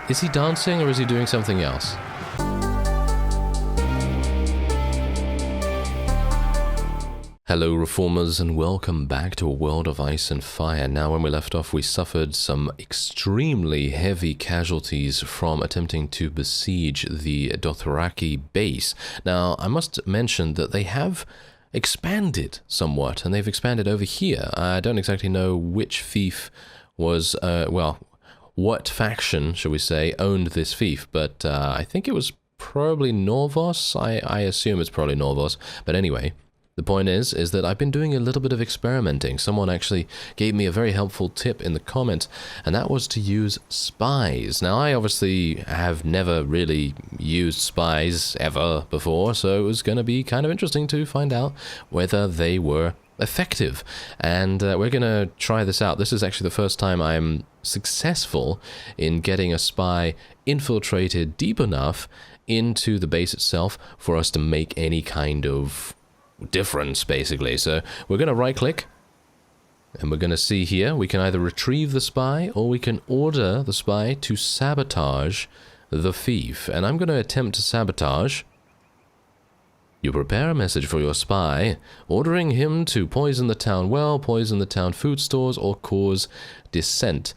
Is he dancing or is he doing something else? Hello reformers and welcome back to a world of ice and fire. Now when we left off we suffered some extremely heavy casualties from attempting to besiege the Dothraki base. Now I must mention that they have expanded somewhat, and they've expanded over here. I don't exactly know which fief was, well, what faction, shall we say, owned this fief, but I think it was probably Norvos. I assume it's probably Norvos, but anyway. The point is that I've been doing a little bit of experimenting. Someone actually gave me a very helpful tip in the comments, and that was to use spies. Now, I obviously have never really used spies ever before, so it was going to be kind of interesting to find out whether they were effective. And we're going to try this out. This is actually the first time I'm successful in getting a spy infiltrated deep enough into the base itself for us to make any kind of difference, basically. So we're going to right click and we're going to see here we can either retrieve the spy or we can order the spy to sabotage the fief, and I'm going to attempt to sabotage. You prepare a message for your spy ordering him to poison the town well, poison the town food stores, or cause dissent.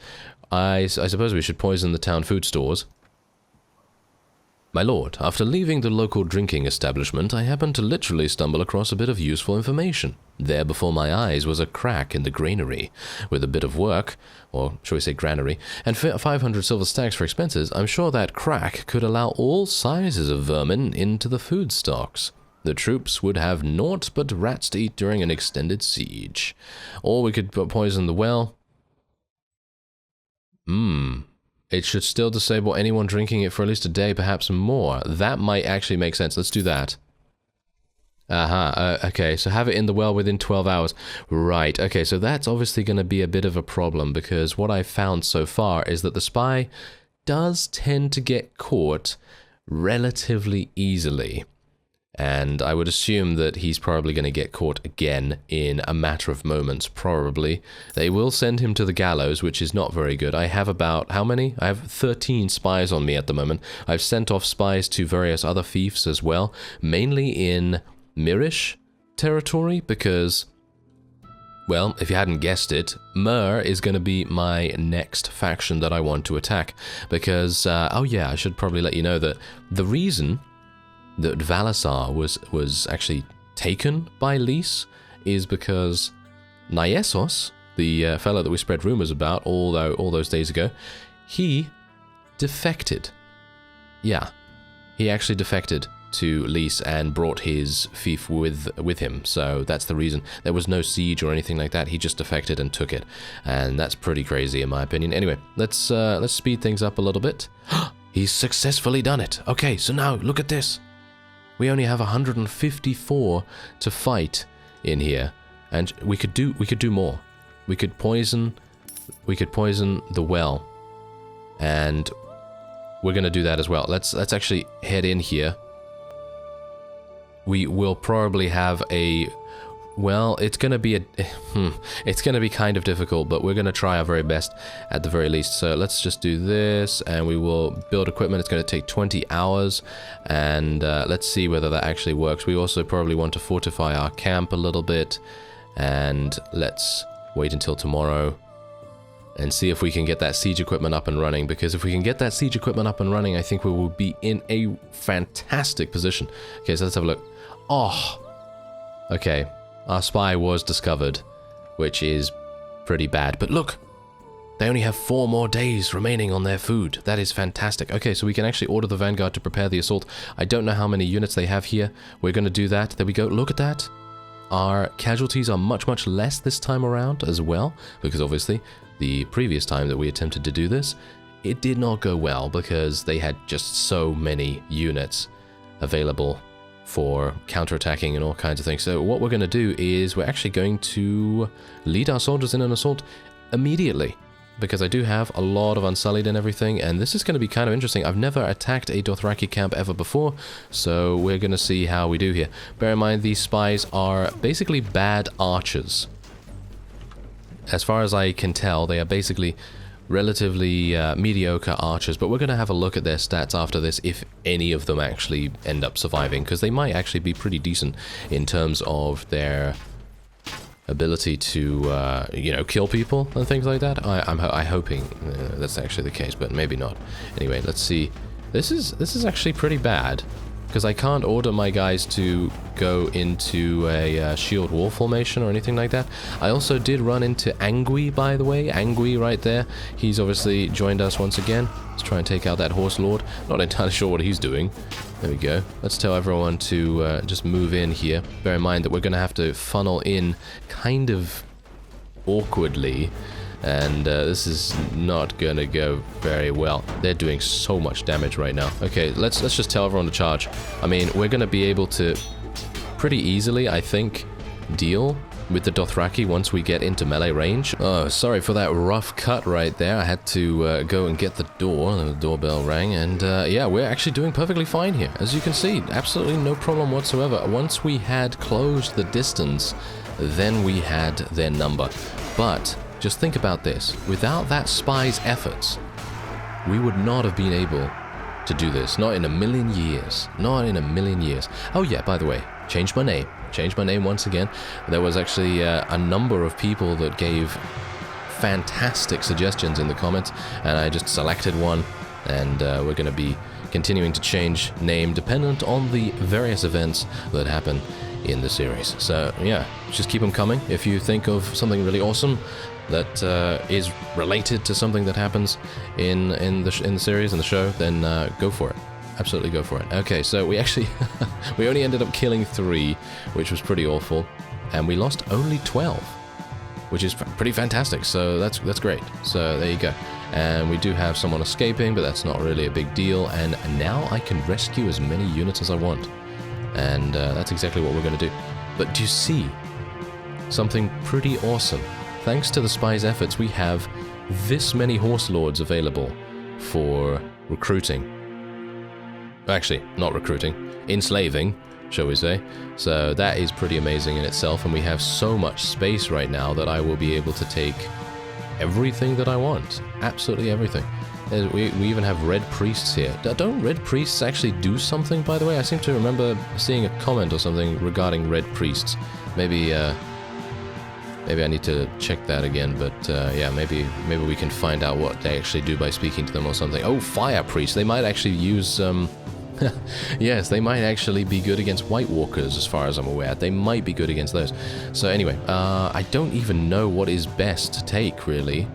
I suppose we should poison the town food stores. My lord, after leaving the local drinking establishment, I happened to literally stumble across a bit of useful information. There before my eyes was a crack in the granary. With a bit of work, or shall we say granary, and 500 silver stacks for expenses, I'm sure that crack could allow all sizes of vermin into the food stocks. The troops would have naught but rats to eat during an extended siege. Or we could poison the well. It should still disable anyone drinking it for at least a day, perhaps more. That might actually make sense. Let's do that. Okay, so have it in the well within 12 hours. Right, okay, so that's obviously going to be a bit of a problem, because what I've found so far is that the spy does tend to get caught relatively easily. And I would assume that he's probably going to get caught again in a matter of moments, probably. They will send him to the gallows, which is not very good. I have about, how many? I have 13 spies on me at the moment. I've sent off spies to various other fiefs as well, mainly in Mirish territory, because, well, if you hadn't guessed it, Myr is going to be my next faction that I want to attack. Because, oh yeah, I should probably let you know that the reason that Valasar was actually taken by Lys is because Nyesos, the fellow that we spread rumors about all those days ago, he defected. Yeah, he actually defected to Lys and brought his fief with him. So that's the reason. There was no siege or anything like that. He just defected and took it, and that's pretty crazy in my opinion. Anyway, let's speed things up a little bit. He's successfully done it. Okay, so now look at this. We only have 154 to fight in here, and we could do more. We could poison the well, and we're gonna do that as well. Let's actually head in here. We will probably have a, well, it's gonna be it's gonna be kind of difficult, but we're gonna try our very best at the very least. So let's just do this, and we will build equipment. It's gonna take 20 hours, and let's see whether that actually works. We also probably want to fortify our camp a little bit, and let's wait until tomorrow and see if we can get that siege equipment up and running, because if we can get that siege equipment up and running, I think we will be in a fantastic position. Okay, so let's have a look. Oh, okay. Our spy was discovered, which is pretty bad. But look, they only have 4 more days remaining on their food. That is fantastic. Okay, so we can actually order the Vanguard to prepare the assault. I don't know how many units they have here. We're going to do that. There we go. Look at that. Our casualties are much, much less this time around as well, because obviously the previous time that we attempted to do this, it did not go well because they had just so many units available for counterattacking and all kinds of things. So what we're going to do is we're actually going to lead our soldiers in an assault immediately, because I do have a lot of Unsullied and everything, and this is going to be kind of interesting. I've never attacked a Dothraki camp ever before, so we're going to see how we do here. Bear in mind, these spies are basically bad archers. As far as I can tell, they are basically relatively mediocre archers, but we're going to have a look at their stats after this, if any of them actually end up surviving, because they might actually be pretty decent in terms of their ability to, you know, kill people and things like that. I'm hoping that's actually the case, but maybe not. Anyway, let's see. This is actually pretty bad, because I can't order my guys to go into a shield wall formation or anything like that. I also did run into Angui, by the way. Angui right there. He's obviously joined us once again. Let's try and take out that horse lord. Not entirely sure what he's doing. There we go. Let's tell everyone to just move in here. Bear in mind that we're going to have to funnel in kind of awkwardly. And this is not going to go very well. They're doing so much damage right now. Okay, let's just tell everyone to charge. I mean, we're going to be able to pretty easily, I think, deal with the Dothraki once we get into melee range. Oh, sorry for that rough cut right there. I had to go and get the door. The doorbell rang, and yeah, we're actually doing perfectly fine here. As you can see, absolutely no problem whatsoever. Once we had closed the distance, then we had their number. But just think about this. Without that spy's efforts, we would not have been able to do this. Not in a million years. Not in a million years. Oh yeah, by the way, changed my name. Changed my name once again. There was actually a number of people that gave fantastic suggestions in the comments, and I just selected one, and we're going to be continuing to change name dependent on the various events that happen in the series. So yeah, just keep them coming. If you think of something really awesome that is related to something that happens in the series, in the show, then go for it. Absolutely go for it. Okay, so we actually we only ended up killing 3, which was pretty awful, and we lost only 12, which is pretty fantastic. So that's great. So there you go. And we do have someone escaping, but that's not really a big deal. And now I can rescue as many units as I want, and that's exactly what we're going to do. But do you see something pretty awesome? Thanks to the Spies' efforts, we have this many horse lords available for recruiting. Actually, not recruiting, enslaving, shall we say. So that is pretty amazing in itself, and we have so much space right now that I will be able to take everything that I want. Absolutely everything. We even have red priests here. Don't red priests actually do something, by the way? I seem to remember seeing a comment or something regarding red priests. Maybe I need to check that again, but yeah, maybe we can find out what they actually do by speaking to them or something. Oh, fire priests. They might actually use yes, they might actually be good against White Walkers, as far as I'm aware. They might be good against those. So anyway, I don't even know what is best to take, really.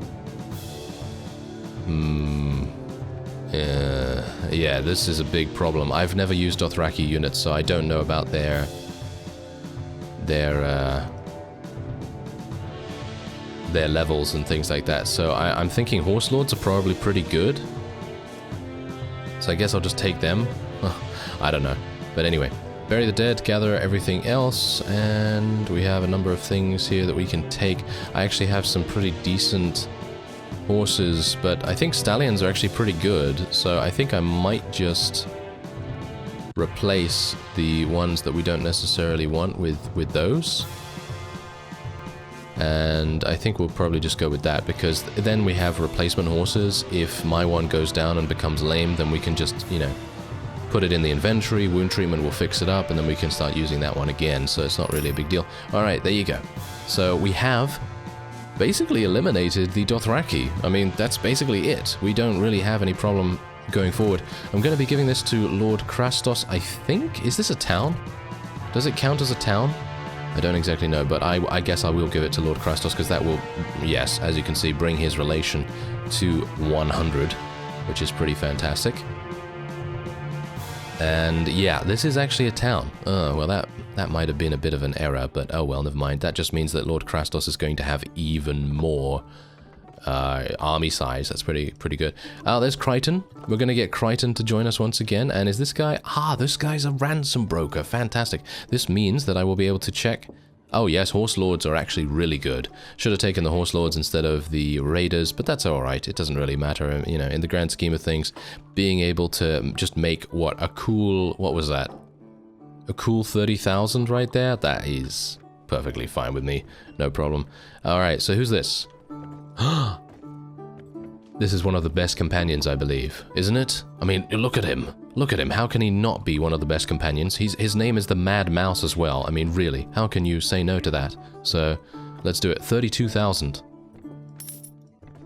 Yeah, this is a big problem. I've never used Dothraki units, so I don't know about their levels and things like that. So I'm thinking Horse Lords are probably pretty good. So I guess I'll just take them. I don't know. But anyway, bury the dead, gather everything else, and we have a number of things here that we can take. I actually have some pretty decent horses, but I think stallions are actually pretty good, so I think I might just replace the ones that we don't necessarily want with those. And I think we'll probably just go with that, because then we have replacement horses. If my one goes down and becomes lame, then we can just, you know, put it in the inventory, wound treatment will fix it up, and then we can start using that one again, so it's not really a big deal. Alright, there you go. So we have basically eliminated the Dothraki. I mean, that's basically it. We don't really have any problem going forward. I'm going to be giving this to Lord Krastos, I think. Is this a town? Does it count as a town? I don't exactly know, but I guess I will give it to Lord Krastos, because that will, yes, as you can see, bring his relation to 100, which is pretty fantastic. And yeah, this is actually a town. Oh, well, that might have been a bit of an error, but oh well, never mind. That just means that Lord Krastos is going to have even more army size. That's pretty good. Oh, there's Crichton. We're going to get Crichton to join us once again. And is this guy? Ah, this guy's a ransom broker. Fantastic. This means that I will be able to check. Oh yes, Horse Lords are actually really good. Should have taken the Horse Lords instead of the Raiders, but that's alright. It doesn't really matter, you know, in the grand scheme of things. Being able to just make, what was that? A cool 30,000 right there? That is perfectly fine with me. No problem. Alright, so who's this? This is one of the best companions, I believe, isn't it? I mean, look at him. Look at him. How can he not be one of the best companions? His name is the Mad Mouse as well. I mean, really, how can you say no to that? So, let's do it. 32,000.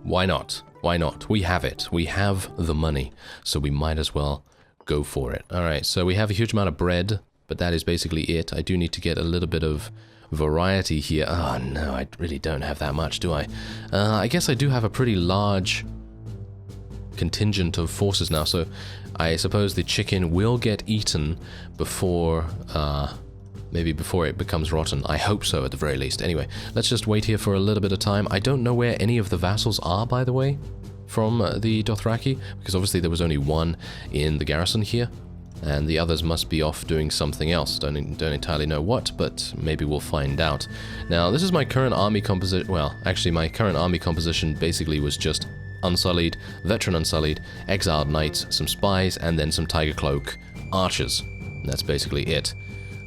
Why not? Why not? We have it. We have the money. So we might as well go for it. Alright, so we have a huge amount of bread, but that is basically it. I do need to get a little bit of variety here. Oh no, I really don't have that much, do I? I guess I do have a pretty large contingent of forces now, so I suppose the chicken will get eaten before, maybe before it becomes rotten. I hope so, at the very least. Anyway, let's just wait here for a little bit of time. I don't know where any of the vassals are, by the way, from the Dothraki, because obviously there was only one in the garrison here, and the others must be off doing something else. Don't entirely know what, but maybe we'll find out. Now, this is my current army composition. Well, actually, my current army composition basically was just Unsullied, Veteran Unsullied, Exiled Knights, some Spies, and then some Tiger Cloak Archers. And that's basically it.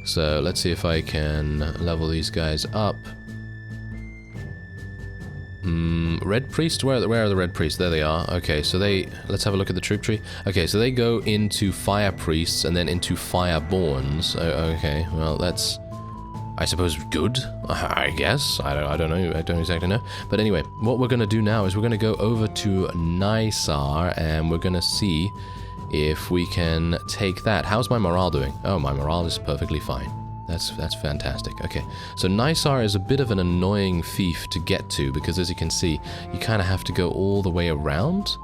So let's see if I can level these guys up. Red Priest? Where are the Red Priests? There they are. Okay, so let's have a look at the troop tree. Okay, so they go into Fire Priests and then into Fireborns. Okay, well, that's, I suppose, good, I guess. I don't know. I don't exactly know. But anyway, what we're going to do now is we're going to go over to Nysar, and we're going to see if we can take that. How's my morale doing? Oh, my morale is perfectly fine. That's fantastic. Okay, so Nysar is a bit of an annoying fief to get to, because as you can see, you kind of have to go all the way around.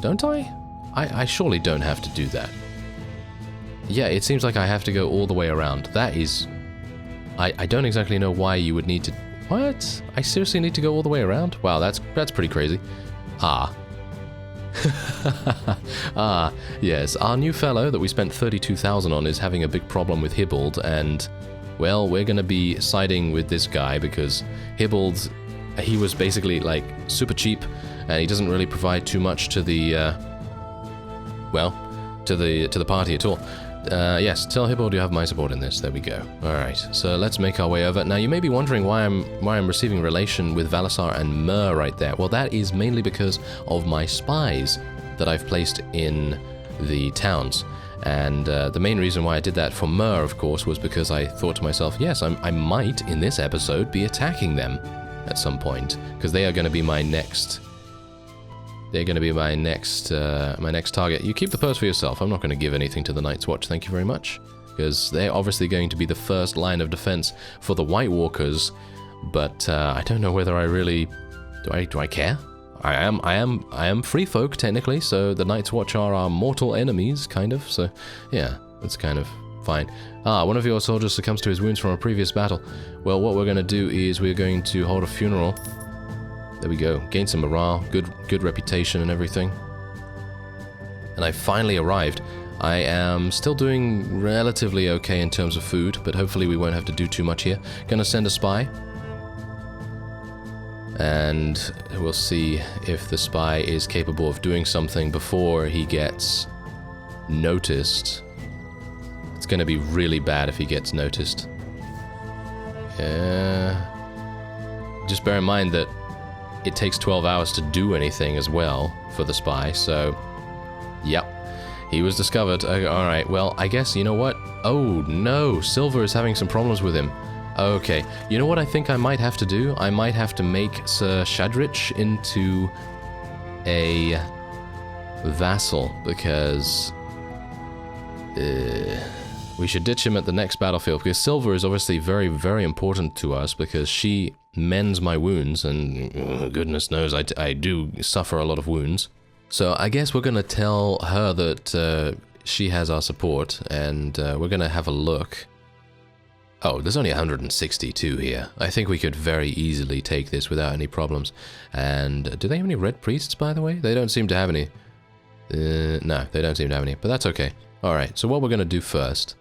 Don't I? I surely don't have to do that. Yeah, it seems like I have to go all the way around. That is... I don't exactly know why you would need to... What? I seriously need to go all the way around? Wow, that's pretty crazy. Ah. Ah, yes. Our new fellow that we spent 32,000 on is having a big problem with Hibald, and... Well, we're gonna be siding with this guy, because Hibald, he was basically, like, super cheap, and he doesn't really provide too much to the, well, to the party at all. Yes, tell Hibald you have my support in this. There we go. Alright, so let's make our way over. Now, you may be wondering why I'm receiving relation with Valasar and Myr right there. Well, that is mainly because of my spies that I've placed in the towns. And the main reason why I did that for Myr, of course, was because I thought to myself, yes, I might, in this episode, be attacking them at some point, because they are going to be my next... They're going to be my next target. You keep the purse for yourself. I'm not going to give anything to the Night's Watch, thank you very much. Because they're obviously going to be the first line of defense for the White Walkers, but I don't know whether I really... Do I care? I am free folk, technically, so the Night's Watch are our mortal enemies, kind of, so yeah, that's kind of fine. Ah, one of your soldiers succumbs to his wounds from a previous battle. Well, what we're going to do is we're going to hold a funeral. There we go. Gain some morale, good reputation and everything. And I finally arrived. I am still doing relatively okay in terms of food, but hopefully we won't have to do too much here. Gonna send a spy. And we'll see if the spy is capable of doing something before he gets noticed. It's gonna be really bad if he gets noticed. Just bear in mind that it takes 12 hours to do anything as well for the spy, so... Yep. He was discovered. Alright, well, I guess, you know what? Oh, no! Silver is having some problems with him. Okay. You know what I think I might have to do? I might have to make Sir Shadrich into a vassal, because... we should ditch him at the next battlefield, because Silver is obviously very, very important to us, because she mends my wounds, and goodness knows I do suffer a lot of wounds. So I guess we're going to tell her that she has our support, and we're going to have a look. Oh, there's only 162 here. I think we could very easily take this without any problems. And do they have any red priests, by the way? They don't seem to have any. No, they don't seem to have any, but that's okay. Alright, so what we're going to do first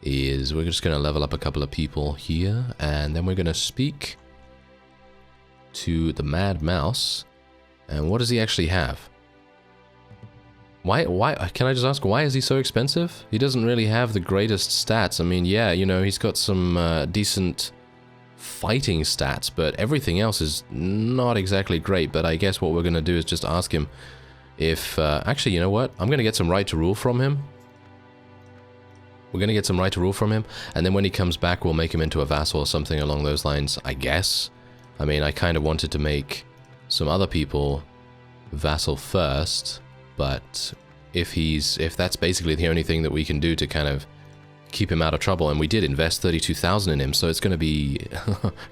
is we're just going to level up a couple of people here, and then we're going to speak to the Mad Mouse. And what does he actually have? Why, can I just ask, why is he so expensive? He doesn't really have the greatest stats. I mean, yeah, you know, he's got some decent fighting stats, but everything else is not exactly great. But I guess what we're going to do is just ask him if... actually, you know what? I'm going to get some right to rule from him. We're going to get some right to rule from him, and then when he comes back, we'll make him into a vassal or something along those lines, I guess. I mean, I kind of wanted to make some other people vassal first, but if that's basically the only thing that we can do to kind of keep him out of trouble, and we did invest 32,000 in him, so it's going to be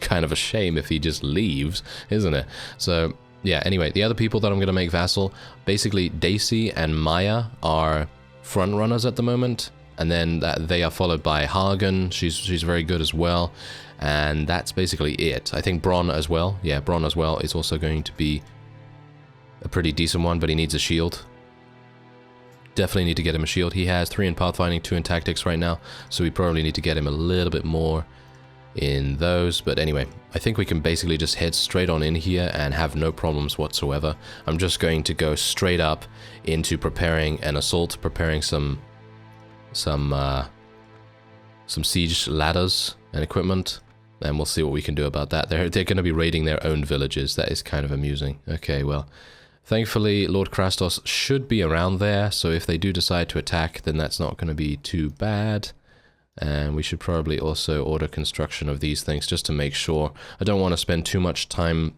kind of a shame if he just leaves, isn't it? So, yeah, anyway, the other people that I'm going to make vassal, basically Daisy and Maya are front runners at the moment. And then they are followed by Hagen. She's very good as well. And that's basically it. I think Bronn as well. Yeah, Bronn as well is also going to be a pretty decent one, but he needs a shield. Definitely need to get him a shield. He has 3 in pathfinding, 2 in tactics right now. So we probably need to get him a little bit more in those. But anyway, I think we can basically just head straight on in here and have no problems whatsoever. I'm just going to go straight up into preparing an assault, preparing some siege ladders and equipment, and we'll see what we can do about that. They're going to be raiding their own villages. That is kind of amusing. Okay, well, thankfully Lord Krastos should be around there, so if they do decide to attack, then that's not going to be too bad. And we should probably also order construction of these things just to make sure. I don't want to spend too much time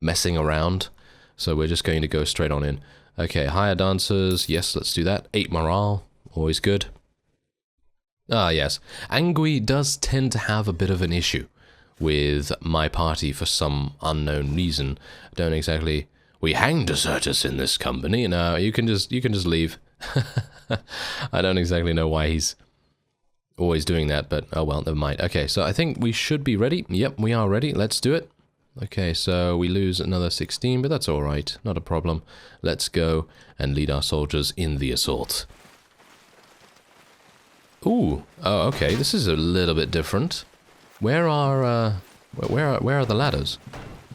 messing around, so we're just going to go straight on in. Okay, hire dancers. Yes, let's do that. 8 morale. Always good. Ah, yes. Angui does tend to have a bit of an issue with my party for some unknown reason. Don't exactly... We hang deserters in this company. No, you can just leave. I don't exactly know why he's always doing that, but oh well, never mind. Okay, so I think we should be ready. Yep, we are ready. Let's do it. Okay, so we lose another 16, but that's alright. Not a problem. Let's go and lead our soldiers in the assault. Ooh, oh, okay, this is a little bit different. Where are the ladders?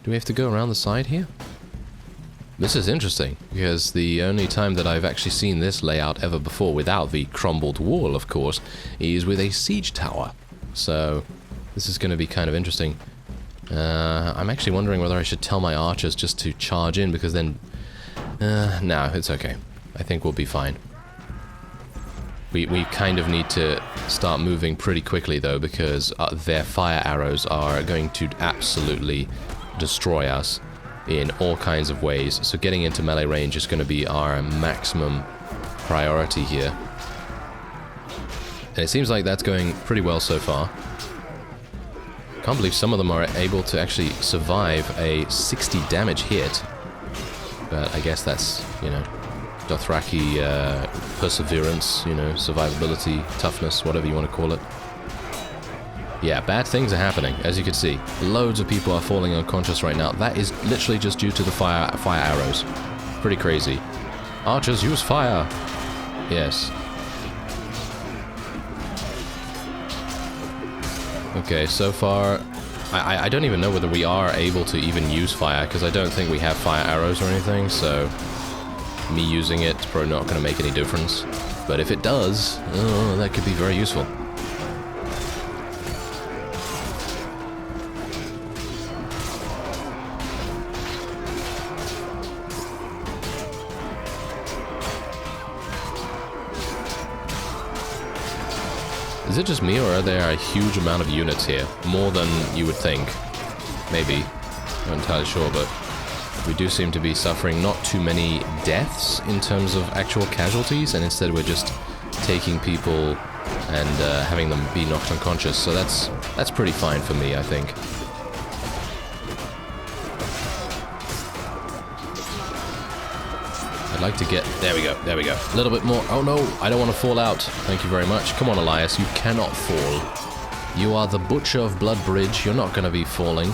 Do we have to go around the side here? This is interesting, because the only time that I've actually seen this layout ever before, without the crumbled wall, of course, is with a siege tower. So, this is going to be kind of interesting. I'm actually wondering whether I should tell my archers just to charge in, because then... no, it's okay. I think we'll be fine. We kind of need to start moving pretty quickly, though, because their fire arrows are going to absolutely destroy us in all kinds of ways. So getting into melee range is going to be our maximum priority here. And it seems like that's going pretty well so far. Can't believe some of them are able to actually survive a 60 damage hit. But I guess that's, you know, Dothraki perseverance, you know, survivability, toughness, whatever you want to call it. Yeah, bad things are happening, as you can see. Loads of people are falling unconscious right now. That is literally just due to the fire arrows. Pretty crazy. Archers, use fire! Yes. Okay, so far... I don't even know whether we are able to even use fire, because I don't think we have fire arrows or anything, so... me using it's probably not going to make any difference. But if it does, that could be very useful. Is it just me, or are there a huge amount of units here? More than you would think. Maybe. Not entirely sure, but we do seem to be suffering not too many deaths in terms of actual casualties, and instead we're just taking people and having them be knocked unconscious. So that's pretty fine for me, I think. I'd like to get... There we go, there we go. A little bit more... Oh no, I don't want to fall out. Thank you very much. Come on, Elias, you cannot fall. You are the Butcher of Bloodbridge. You're not going to be falling.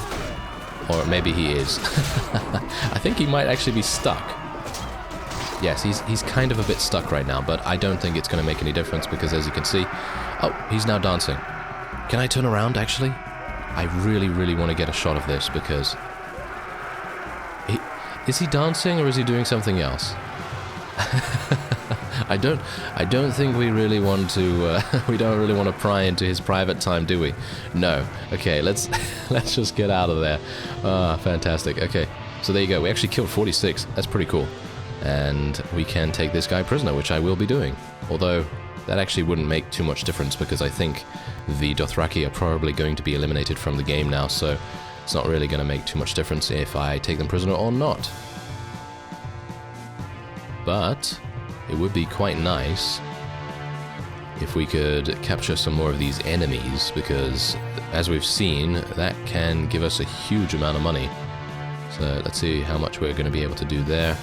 Or maybe he is. I think he might actually be stuck. Yes, he's kind of a bit stuck right now, but I don't think it's going to make any difference because, as you can see... Oh, he's now dancing. Can I turn around, actually? I really, really want to get a shot of this because... Is he dancing or is he doing something else? I don't think we really want to, we don't really want to pry into his private time, do we? No. Okay, let's just get out of there. Fantastic. Okay, so there you go. We actually killed 46. That's pretty cool. And we can take this guy prisoner, which I will be doing. Although, that actually wouldn't make too much difference because I think the Dothraki are probably going to be eliminated from the game now, so it's not really going to make too much difference if I take them prisoner or not. But it would be quite nice if we could capture some more of these enemies, because as we've seen, that can give us a huge amount of money. So let's see how much we're going to be able to do there.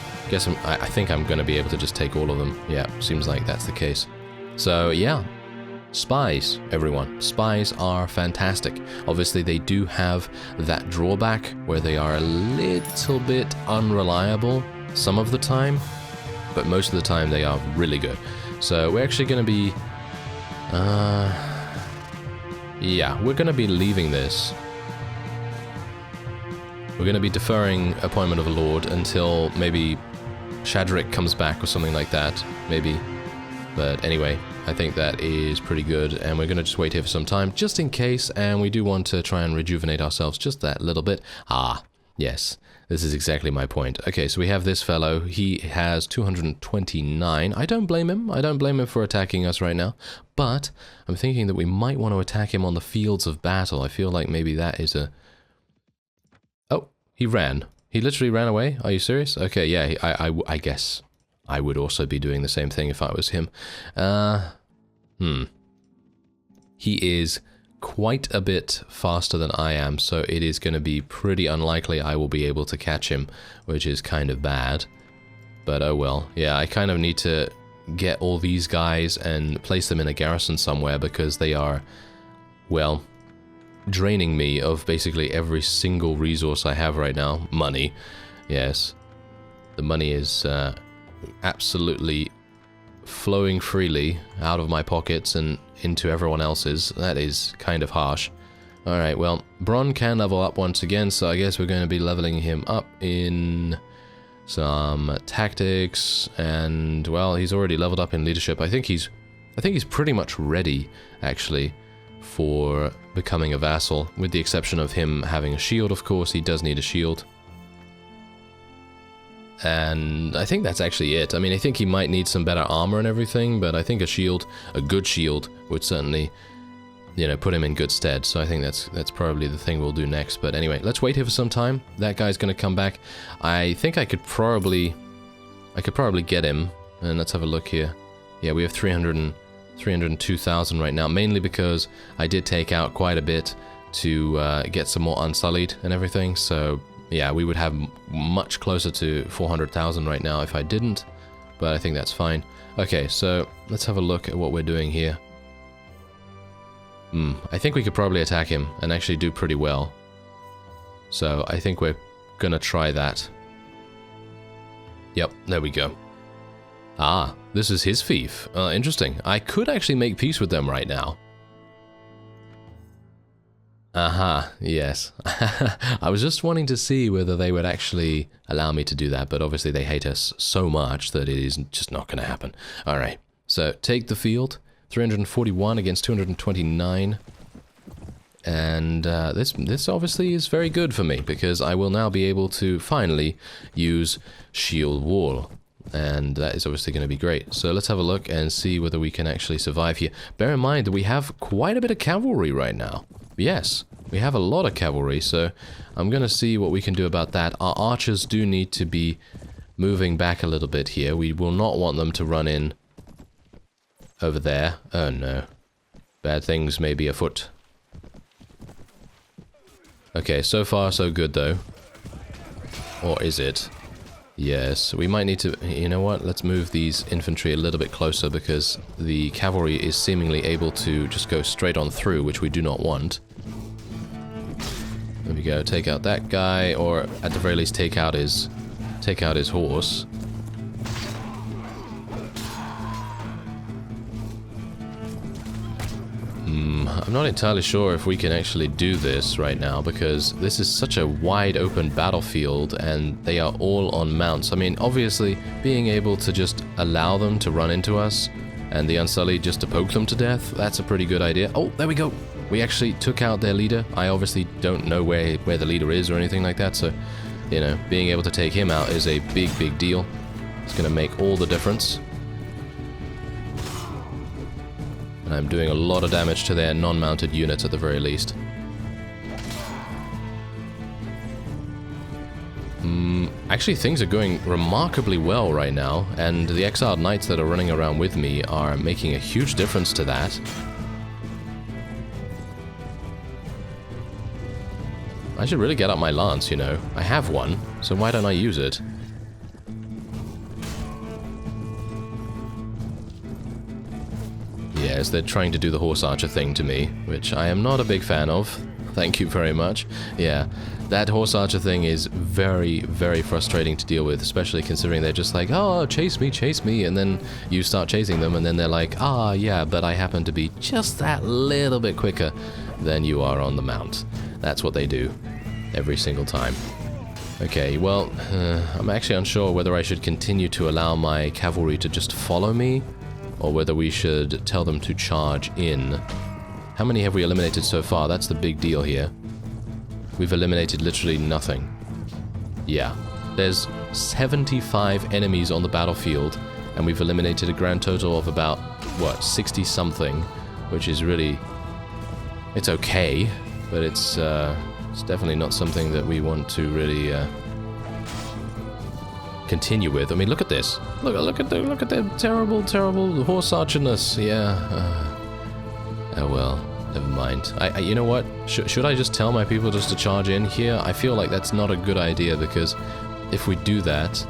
I think I'm going to be able to just take all of them. Yeah, seems like that's the case. So yeah, Spies, everyone. Spies are fantastic. Obviously, they do have that drawback where they are a little bit unreliable some of the time, but most of the time they are really good. So we're actually going to be... yeah, we're going to be leaving this. We're going to be deferring appointment of a lord until maybe Shadrick comes back or something like that, maybe. But anyway, I think that is pretty good, and we're going to just wait here for some time, just in case, and we do want to try and rejuvenate ourselves just that little bit. Ah, yes, this is exactly my point. Okay, so we have this fellow. He has 229. I don't blame him. I don't blame him for attacking us right now, but I'm thinking that we might want to attack him on the fields of battle. I feel like maybe that is a... Oh, he ran. He literally ran away? Are you serious? Okay, yeah, I guess I would also be doing the same thing if I was him. He is quite a bit faster than I am, so it is going to be pretty unlikely I will be able to catch him, which is kind of bad. But oh well. Yeah, I kind of need to get all these guys and place them in a garrison somewhere because they are, well, draining me of basically every single resource I have right now. Money. Yes. The money is absolutely flowing freely out of my pockets and into everyone else's. That is kind of harsh. Alright, well, Bronn can level up once again, so I guess we're going to be leveling him up in some tactics, and, well, he's already leveled up in leadership. I think he's pretty much ready, actually, for becoming a vassal, with the exception of him having a shield, of course. He does need a shield. And I think that's actually it. I mean, I think he might need some better armor and everything, but I think a shield, a good shield, would certainly, you know, put him in good stead. So I think that's probably the thing we'll do next. But anyway, let's wait here for some time. That guy's going to come back. I think I could probably get him. And let's have a look here. Yeah, we have 302,000 right now, mainly because I did take out quite a bit to get some more Unsullied and everything. So yeah, we would have much closer to 400,000 right now if I didn't, but I think that's fine. Okay, so let's have a look at what we're doing here. I think we could probably attack him and actually do pretty well. So I think we're gonna try that. Yep, there we go. Ah, this is his fief. Interesting. I could actually make peace with them right now. Aha, yes. I was just wanting to see whether they would actually allow me to do that, but obviously they hate us so much that it is just not going to happen. Alright, so take the field. 341 against 229. And this obviously is very good for me, because I will now be able to finally use Shield Wall. And that is obviously going to be great. So let's have a look and see whether we can actually survive here. Bear in mind that we have quite a bit of cavalry right now. Yes, we have a lot of cavalry, so I'm going to see what we can do about that. Our archers do need to be moving back a little bit here. We will not want them to run in over there. Oh no. Bad things may be afoot. Okay, so far so good though. Or is it? Yes, we might need to... You know what? Let's move these infantry a little bit closer because the cavalry is seemingly able to just go straight on through, which we do not want. There we go. Take out that guy, or at the very least take out his horse. I'm not entirely sure if we can actually do this right now, because this is such a wide open battlefield and they are all on mounts. I mean, obviously, being able to just allow them to run into us and the Unsullied just to poke them to death, that's a pretty good idea. Oh, there we go! We actually took out their leader. I obviously don't know where the leader is or anything like that, so, you know, being able to take him out is a big deal. It's going to make all the difference. And I'm doing a lot of damage to their non-mounted units at the very least. Actually, things are going remarkably well right now, and the exiled knights that are running around with me are making a huge difference to that. I should really get up my lance, you know. I have one, so why don't I use it? Yes, they're trying to do the horse archer thing to me, which I am not a big fan of. Thank you very much. Yeah, that horse archer thing is very frustrating to deal with, especially considering they're just like, oh, chase me, and then you start chasing them, and then they're like, ah, yeah, but I happen to be just that little bit quicker than you are on the mount. That's what they do, every single time. Okay, well, I'm actually unsure whether I should continue to allow my cavalry to just follow me, or whether we should tell them to charge in. How many have we eliminated so far? That's the big deal here. We've eliminated literally nothing. Yeah, there's 75 enemies on the battlefield, and we've eliminated a grand total of about, what, 60-something, which is really... it's okay, but it's definitely not something that we want to really continue with. I mean, look at this. Look at the terrible horse archerness. Yeah. Oh well, never mind. You know what? Should I just tell my people just to charge in here? I feel like that's not a good idea, because if we do that,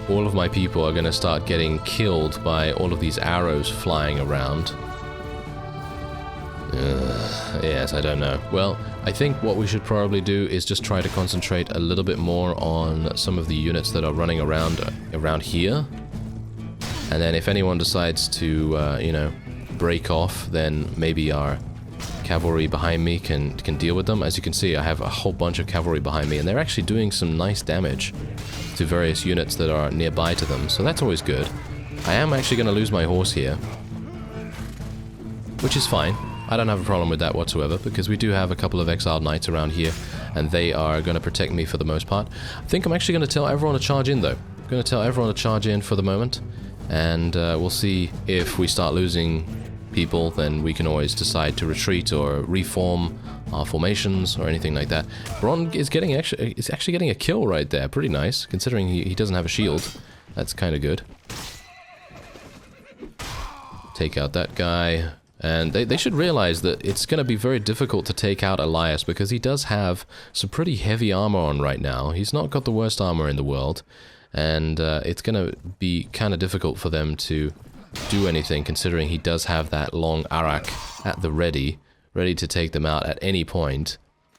all of my people are going to start getting killed by all of these arrows flying around. Yes, I don't know. Well, I think what we should probably do is just try to concentrate a little bit more on some of the units that are running around here. And then if anyone decides to, you know, break off, then maybe our cavalry behind me can deal with them. As you can see, I have a whole bunch of cavalry behind me, and they're actually doing some nice damage to various units that are nearby to them, so that's always good. I am actually going to lose my horse here, which is fine. I don't have a problem with that whatsoever, because we do have a couple of exiled knights around here, and they are going to protect me for the most part. I think I'm actually going to tell everyone to charge in, though. I'm going to tell everyone to charge in for the moment, and we'll see if we start losing people, then we can always decide to retreat or reform our formations or anything like that. Bronn is actually getting a kill right there. Pretty nice, considering he doesn't have a shield. That's kind of good. Take out that guy. And they should realize that it's going to be very difficult to take out Elias, because he does have some pretty heavy armor on right now. He's not got the worst armor in the world, and it's going to be kind of difficult for them to do anything, considering he does have that long arak at the ready to take them out at any point.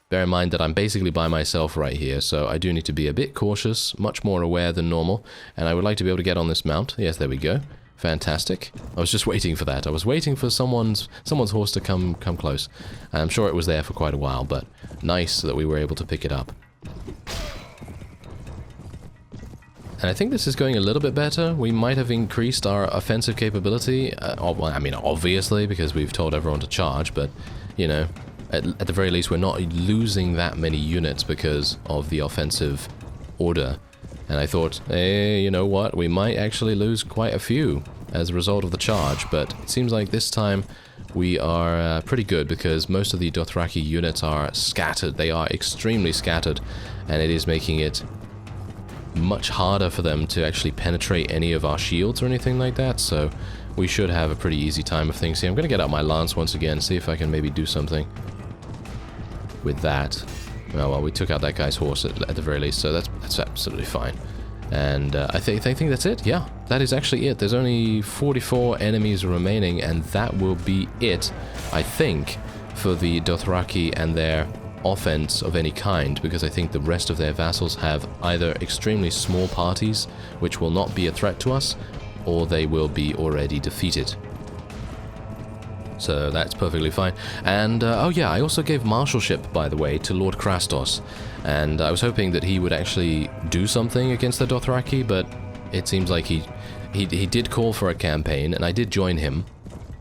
Bear in mind that I'm basically by myself right here, so I do need to be a bit cautious, much more aware than normal, and I would like to be able to get on this mount. Yes, there we go. Fantastic. I was just waiting for that. I was waiting for someone's horse to come close. And I'm sure it was there for quite a while, but nice that we were able to pick it up. And I think this is going a little bit better. We might have increased our offensive capability. Well, I mean, obviously, because we've told everyone to charge, but, you know, at the very least, we're not losing that many units because of the offensive order. And I thought, hey, you know what, we might actually lose quite a few as a result of the charge, but it seems like this time we are pretty good, because most of the Dothraki units are scattered. They are extremely scattered, and it is making it much harder for them to actually penetrate any of our shields or anything like that, so we should have a pretty easy time of things here. I'm going to get out my lance once again, see if I can maybe do something with that. Oh, well, we took out that guy's horse at the very least, so that's absolutely fine. And I think that's it. Yeah, that is actually it. There's only 44 enemies remaining, and that will be it, I think, for the Dothraki and their offense of any kind, because I think the rest of their vassals have either extremely small parties, which will not be a threat to us, or they will be already defeated. So that's perfectly fine. And, oh yeah, I also gave marshalship, by the way, to Lord Krastos. And I was hoping that he would actually do something against the Dothraki, but it seems like he did call for a campaign, and I did join him.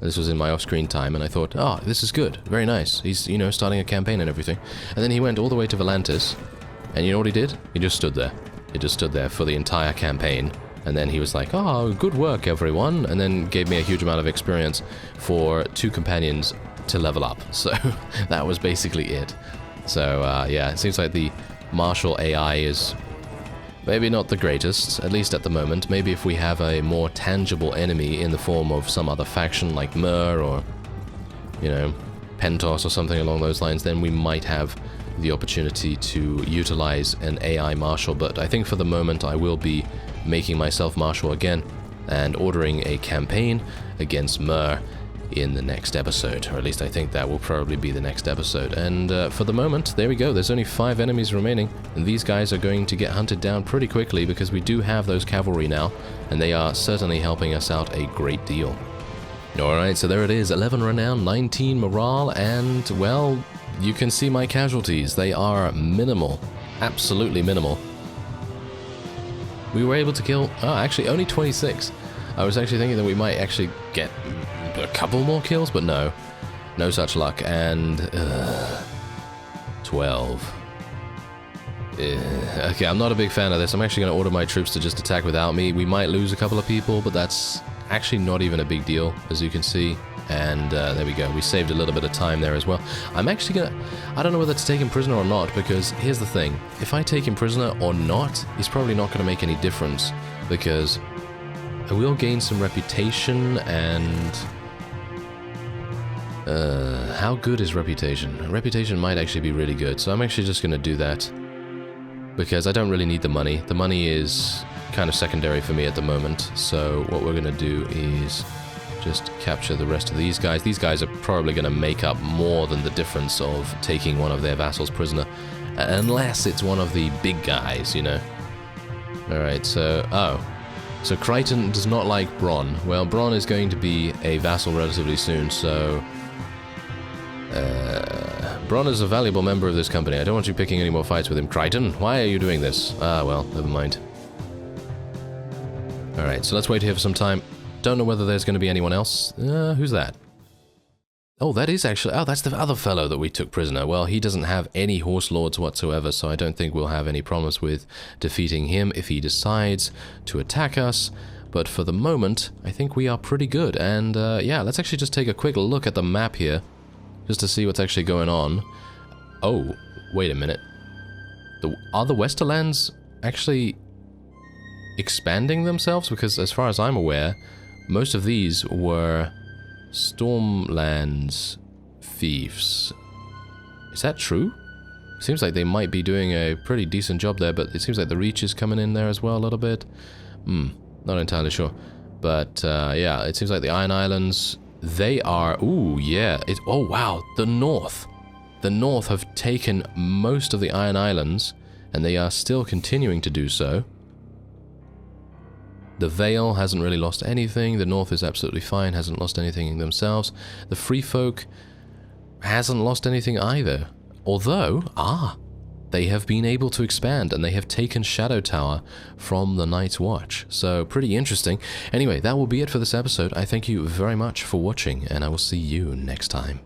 This was in my off-screen time, and I thought, oh, this is good, very nice. He's, you know, starting a campaign and everything. And then he went all the way to Volantis, and you know what he did? He just stood there. He just stood there for the entire campaign. And then he was like, oh, good work, everyone, and then gave me a huge amount of experience for 2 companions to level up. So that was basically it. So, yeah, it seems like the martial AI is maybe not the greatest, at least at the moment. Maybe if we have a more tangible enemy in the form of some other faction like Myr or, you know, Pentos or something along those lines, then we might have the opportunity to utilize an AI marshal. But I think for the moment I will be making myself marshal again and ordering a campaign against Myr in the next episode, or at least I think that will probably be the next episode. And for the moment, there we go, there's only 5 enemies remaining, and these guys are going to get hunted down pretty quickly because we do have those cavalry now, and they are certainly helping us out a great deal. Alright, so there it is, 11 renown, 19 morale, and, well, you can see my casualties. They are minimal, absolutely minimal. We were able to kill, actually only 26. I was actually thinking that we might actually get a couple more kills, but no. No such luck, and 12. Okay, I'm not a big fan of this. I'm actually going to order my troops to just attack without me. We might lose a couple of people, but that's actually not even a big deal, as you can see. And there we go, we saved a little bit of time there as well. I'm actually gonna, I don't know whether to take him prisoner or not, because here's the thing, if I take him prisoner or not, he's probably not gonna make any difference, because I will gain some reputation, and how good is reputation? Reputation might actually be really good, so I'm actually just gonna do that, because I don't really need the money. The money is kind of secondary for me at the moment, so what we're gonna do is just capture the rest of these guys. These guys are probably going to make up more than the difference of taking one of their vassals prisoner, unless it's one of the big guys, you know. Alright, so, so Crichton does not like Bronn. Well, Bronn is going to be a vassal relatively soon, so Bronn is a valuable member of this company. I don't want you picking any more fights with him. Crichton, why are you doing this? Ah, well, never mind. Alright, so let's wait here for some time. Don't know whether there's going to be anyone else. Who's that? Oh, that is actually... Oh, that's the other fellow that we took prisoner. Well, he doesn't have any horse lords whatsoever, so I don't think we'll have any problems with defeating him if he decides to attack us. But for the moment, I think we are pretty good. And, yeah, let's actually just take a quick look at the map here, just to see what's actually going on. Oh, wait a minute. Are the Westerlands actually expanding themselves? Because as far as I'm aware, most of these were Stormlands fiefs. Is that true? Seems like they might be doing a pretty decent job there, but it seems like the Reach is coming in there as well a little bit. Not entirely sure. But, yeah, it seems like the Iron Islands, they are... Ooh, yeah. Oh, wow. The North. The North have taken most of the Iron Islands, and they are still continuing to do so. The Vale hasn't really lost anything. The North is absolutely fine, hasn't lost anything themselves. The Free Folk hasn't lost anything either. Although, they have been able to expand, and they have taken Shadow Tower from the Night's Watch. So, pretty interesting. Anyway, that will be it for this episode. I thank you very much for watching, and I will see you next time.